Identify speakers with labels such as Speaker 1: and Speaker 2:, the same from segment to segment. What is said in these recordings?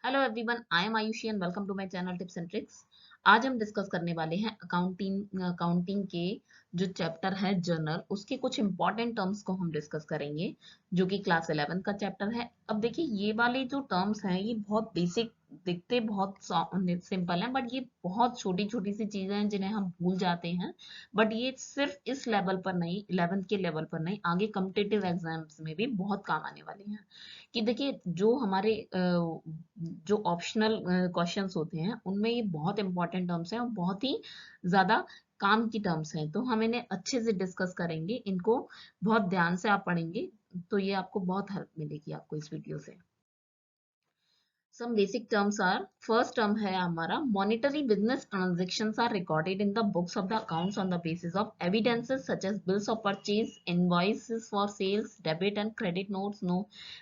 Speaker 1: Hello everyone, I am Ayushi and welcome to my channel tips and tricks. आज हम discuss करने वाले हैं अकाउंटिंग के जो चैप्टर है जर्नल, उसके कुछ इंपॉर्टेंट टर्म्स को हम डिस्कस करेंगे, जो कि क्लास 11 का चैप्टर है। अब देखिए, ये वाले जो टर्म्स हैं ये बहुत बेसिक दिखते, बहुत सिंपल हैं, बट ये बहुत छोटी छोटी सी चीजें हैं जिन्हें हम भूल जाते हैं। बट ये सिर्फ इस लेवल पर नहीं, 11th के लेवल पर नहीं, आगे कॉम्पिटिटिव एग्जाम्स में भी बहुत काम आने वाले हैं। कि देखिए, जो हमारे जो ऑप्शनल क्वेश्चंस होते हैं उनमें ये बहुत इंपॉर्टेंट टर्म्स हैं और बहुत ही ज्यादा काम की टर्म्स हैं, तो हम इन्हें अच्छे से डिस्कस करेंगे। इनको बहुत ध्यान से आप पढ़ेंगे तो ये आपको बहुत हेल्प मिलेगी आपको इस वीडियो से। Some basic terms are, first term है हमारा, monetary business transactions are recorded in the books of the accounts on the basis of evidences such as bills of purchase, invoices for sales, debit and credit notes. No,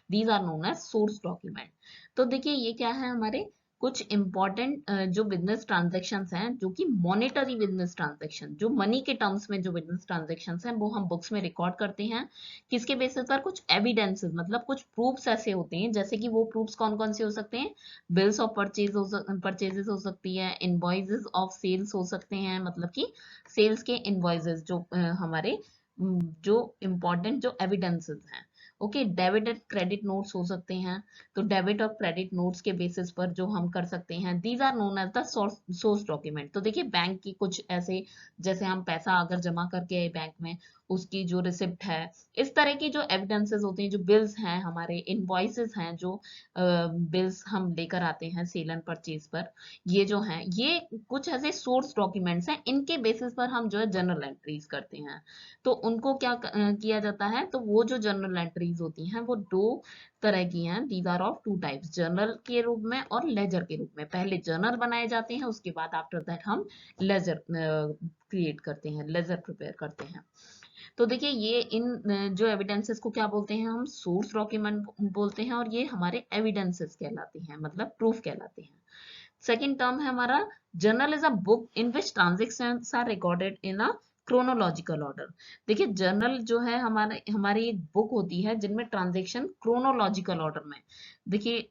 Speaker 1: these are known as source document. तो देखिए, ये क्या है, हमारे कुछ important जो business transactions हैं, जो कि मॉनेटरी बिजनेस ट्रांजेक्शन, जो मनी के टर्म्स में जो बिजनेस ट्रांजेक्शन्स हैं वो हम बुक्स में रिकॉर्ड करते हैं। किसके बेसिस पर? कुछ एविडेंसेस, मतलब कुछ प्रूफ्स ऐसे होते हैं, जैसे कि वो प्रूफ्स कौन कौन से हो सकते हैं? बिल्स ऑफ परचेजेस हो सकती है, इनवॉइसेस ऑफ सेल्स हो सकते हैं, मतलब कि सेल्स के इनवॉइसेस जो हमारे जो इंपॉर्टेंट जो एविडेंसेस हैं। Okay, debit and credit notes हो सकते हैं। तो डेबिट और क्रेडिट नोट्स के बेसिस पर जो हम कर सकते हैं, these are known as the source document. तो देखिए, बैंक की कुछ ऐसे, जैसे हम पैसा अगर जमा करके आए बैंक में, उसकी जो रिसिप्ट है, इस तरह की जो एविडेंसेस होते हैं, जो बिल्स हैं, हमारे इनवॉइसेस हैं, जो बिल्स हम लेकर आते हैं सेल एंड परचेज पर, ये जो हैं, ये कुछ ऐसे सोर्स डॉक्यूमेंट्स हैं। इनके बेसिस पर हम जो है जर्नल एंट्रीज करते हैं। तो उनको क्या किया जाता है? तो वो जो जर्नल एंट्रीज होती हैं वो दो तरह की हैं। These are of two types, journal के रूप में और लेजर के रूप में। पहले जर्नल बनाए जाते हैं, उसके बाद आफ्टर दैट हम लेजर क्रिएट करते हैं, लेजर प्रिपेयर करते हैं। तो देखिए, ये इन जो एविडेंसेस को क्या बोलते हैं? हम सोर्स डॉक्यूमेंट बोलते हैं, और ये हमारे एविडेंसेस कहलाते हैं, मतलब प्रूफ कहलाते हैं। सेकेंड टर्म है हमारा, journal is a book in which transactions are recorded in a chronological order. देखिए, जर्नल जो है हमारी एक बुक होती है जिनमें ट्रांजेक्शन क्रोनोलॉजिकल ऑर्डर में। देखिए,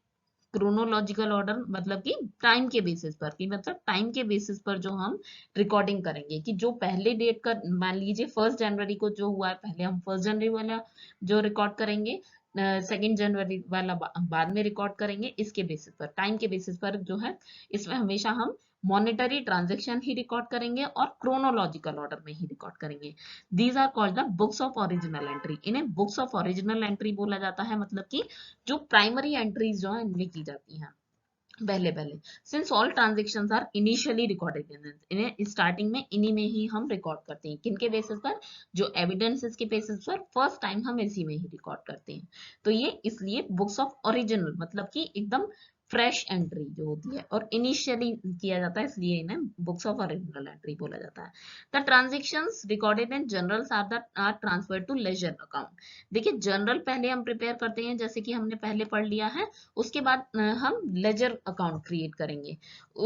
Speaker 1: क्रोनोलॉजिकल ऑर्डर मतलब कि टाइम के बेसिस पर, कि मतलब टाइम के बेसिस पर जो हम रिकॉर्डिंग करेंगे, कि जो पहले डेट का, मान लीजिए 1 जनवरी को जो हुआ है, पहले हम 1 जनवरी वाला जो रिकॉर्ड करेंगे, 2 जनवरी वाला बाद में रिकॉर्ड करेंगे। इसके बेसिस पर, टाइम के बेसिस पर जो है, इसमें हमेशा हम मॉनेटरी ट्रांजेक्शन ही रिकॉर्ड करेंगे और क्रोनोलॉजिकल ऑर्डर में ही रिकॉर्ड करेंगे। These are called the books of original entry. इन्हें बुक्स ऑफ ओरिजिनल एंट्री बोला जाता है, मतलब कि जो प्राइमरी एंट्रीज जो है इनमें की जाती हैं पहले पहले। Since all transactions are initially recorded, इन्हें स्टार्टिंग में इन्हीं में ही हम रिकॉर्ड करते हैं। किनके बेसिस पर? जो एविडेंसेस के बेसिस पर फर्स्ट टाइम हम इसी में ही रिकॉर्ड करते हैं। तो ये इसलिए बुक्स ऑफ ओरिजिनल, मतलब कि एकदम फ्रेश एंट्री जो होती है, और इनिशियली किया जाता है, इसलिए इन्हें बुक्स ऑफ ओरिजिनल एंट्री बोला जाता है। The transactions recorded in journals are transferred to ledger account. देखिए, जर्नल पहले हम प्रिपेयर करते हैं, जैसे कि हमने पहले पढ़ लिया है। उसके बाद हम लेजर अकाउंट क्रिएट करेंगे।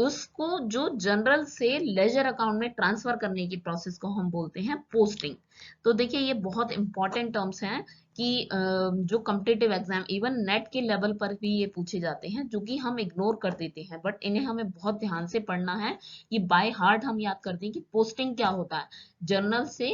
Speaker 1: उसको जो जनरल से लेजर अकाउंट में ट्रांसफर करने की प्रोसेस को हम बोलते हैं पोस्टिंग। तो देखिए, ये बहुत इंपॉर्टेंट टर्म्स हैं कि जो कॉम्पिटिटिव एग्जाम, इवन नेट के लेवल पर भी ये पूछे जाते हैं, जो कि हम इग्नोर कर देते हैं, बट इन्हें हमें बहुत ध्यान से पढ़ना है। ये बाय हार्ट हम याद करते हैं कि पोस्टिंग क्या होता है। जर्नल से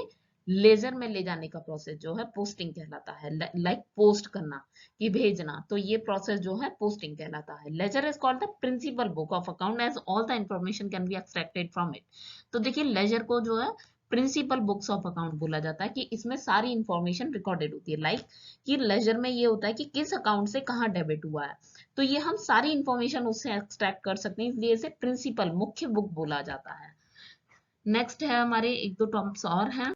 Speaker 1: लेजर में ले जाने का प्रोसेस जो है पोस्टिंग कहलाता है। लाइक पोस्ट करना, कि भेजना, तो ये प्रोसेस जो है पोस्टिंग कहलाता है। Ledger is called the principal book of account as all the information can be extracted from it. तो देखिए, लेजर को जो है प्रिंसिपल बुक्स ऑफ अकाउंट बोला जाता है, कि इसमें सारी इंफॉर्मेशन रिकॉर्डेड होती है। लाइक कि लेजर में ये होता है कि किस अकाउंट से कहाँ डेबिट हुआ है, तो ये हम सारी इंफॉर्मेशन उससे एक्सट्रैक्ट कर सकते हैं, इसलिए इसे प्रिंसिपल, मुख्य बुक बोला जाता है। नेक्स्ट है हमारे एक दो टर्म्स और हैं।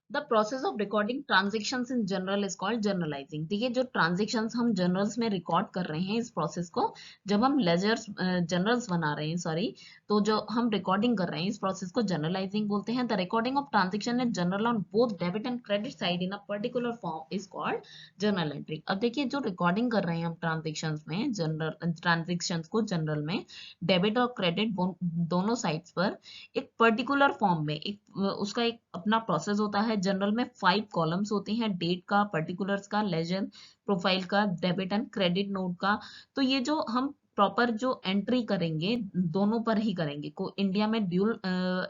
Speaker 1: The process of recording transactions in general is called journalising. देखिए, जो ट्रांजेक्शंस हम जर्नल्स में रिकॉर्ड कर रहे हैं, इस प्रोसेस को जब हम लेजर्स जर्नल्स बना रहे हैं, सॉरी, तो जो हम रिकॉर्डिंग कर रहे हैं, इस प्रोसेस को जर्नलाइजिंग बोलते हैं। The recording of transaction in general on both debit and credit side in a particular form is called journal entry. अब देखिए, जो रिकॉर्डिंग कर रहे हैं हम ट्रांजेक्शंस में, जनरल ट्रांजेक्शंस को जनरल में डेबिट और क्रेडिट दोनों साइड्स पर एक पर्टिकुलर फॉर्म में, एक उसका एक अपना प्रोसेस होता है। जनरल में 5 कॉलम्स होते हैं, डेट का, पर्टिकुलर्स का, लेजर, प्रोफाइल का, डेबिट एंड क्रेडिट नोट का। तो ये जो हम प्रॉपर जो एंट्री करेंगे दोनों पर ही करेंगे। को इंडिया में ड्यूल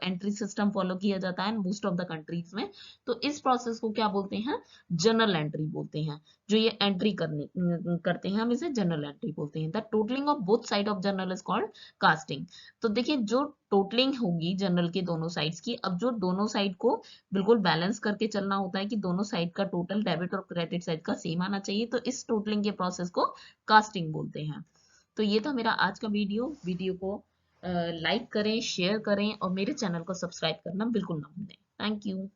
Speaker 1: एंट्री सिस्टम फॉलो किया जाता है मोस्ट ऑफ द कंट्रीज में। तो इस प्रोसेस को क्या बोलते हैं, जर्नल एंट्री बोलते हैं। जो ये एंट्री करते हैं हम इसे जर्नल एंट्री बोलते हैं। The totalling of both side of journal is called casting. तो देखिए जो टोटलिंग होगी जर्नल के दोनों साइड्स की, अब जो दोनों साइड को बिल्कुल बैलेंस करके चलना होता है कि दोनों साइड का टोटल डेबिट और क्रेडिट साइड का सेम आना चाहिए, तो इस टोटलिंग के प्रोसेस को कास्टिंग बोलते हैं। तो ये था मेरा आज का वीडियो को लाइक करें, शेयर करें और मेरे चैनल को सब्सक्राइब करना बिल्कुल ना भूलें। Thank you.